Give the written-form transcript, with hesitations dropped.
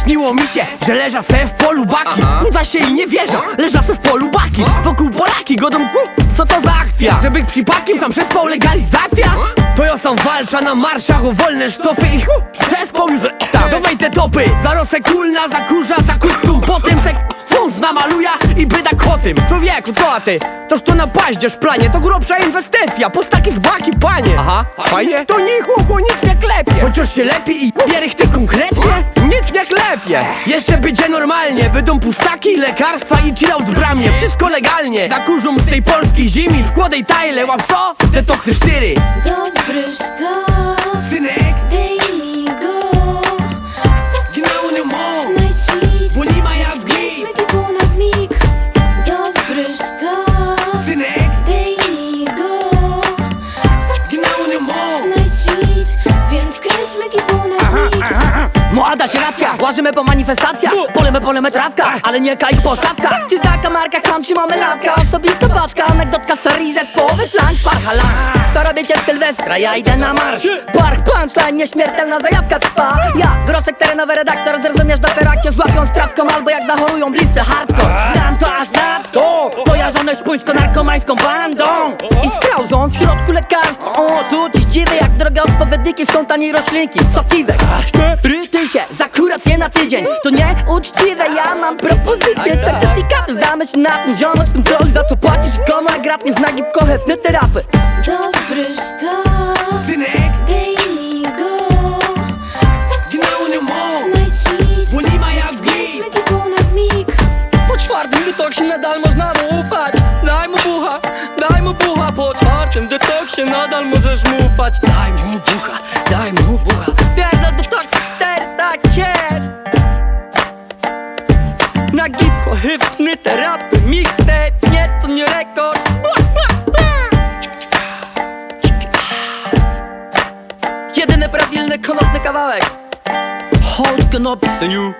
Śniło mi się, że leża se w polu baki. Budza się i nie wierzę, leża se w polu baki. Wokół Polaki godą, co to za akcja? Żeby przypadkiem sam przespał legalizacja? To ja sam walcza na marszach o wolne sztofy i przespał już tam. Dawaj te topy, zarosę kulna, zakurza, zakustum, potem se fons namaluja i byda kotem. Człowieku, co a ty? Toż to na paździerz w planie, to grubsza inwestycja. Postaki z baki, panie. Aha, fajnie? To niech uchu nic nie klepie. Chociaż się lepi i bierech ty konkretnie? Nic nie klepie. Jeszcze będzie normalnie, będą pustaki, lekarstwa i chillout w bramie. Wszystko legalnie. Zakurzą z tej polskiej ziemi, składaj tajle, łap co? Detoksy 4. Dobry sztos, Synek, daily go. Chcę cię na unią mą, najsweet, bo nie ma jazdy. kręćmy gibuna w mig. Dobry sztos, Synek, daily go. Chcę cię na unią mą. najsweet, więc kręćmy gibuna w mig. Moada się racja, łażymy po manifestacjach, polemy po metrawkach, ale nie kajś po szafkach. Czy za kamarkach tam trzymamy lampka, osobista paczka, anegdotka serii zespołowy slang, parchala. Co robicie w Sylwestra? Ja idę na marsz. Park, punchline, nieśmiertelna zajawka trwa. Ja, groszek terenowy redaktor, zrozumiesz dopiero jak cię złapią z trawką, albo jak zachorują bliscy hardcore. Znam to aż na to, kojarzone szpuńsko-narkomańską bandą i z krauzą w środku lekarstwa. O, tu ci zdziwy jak drogie odpowiedniki są taniej roślinki, sokiwek. 4000 za kurację na tydzień, to nieuczciwe, ja mam propozycję. Certyfikaty zdamy się na tym, ziomek kontroli, za co płacisz komu jak rap nie zna gipko, hefny terapy. Dobry sztos, Synek, daily go. Chcę cię na unią mą, najsweet, bo nie ma jazdy. kręćmy gibuna w mig. Po czwartym detoksie nadal można mu ufać. Daj mu bucha, po czwartym detoksie nadal możesz mu ufać. Daj mu bucha, pierdol detoks 4, tak jest. Na gipko, hyfny terapy, mixtape, nie to nie rekord. Jedyny prawilny konopny kawałek. Hold konopi, seniu.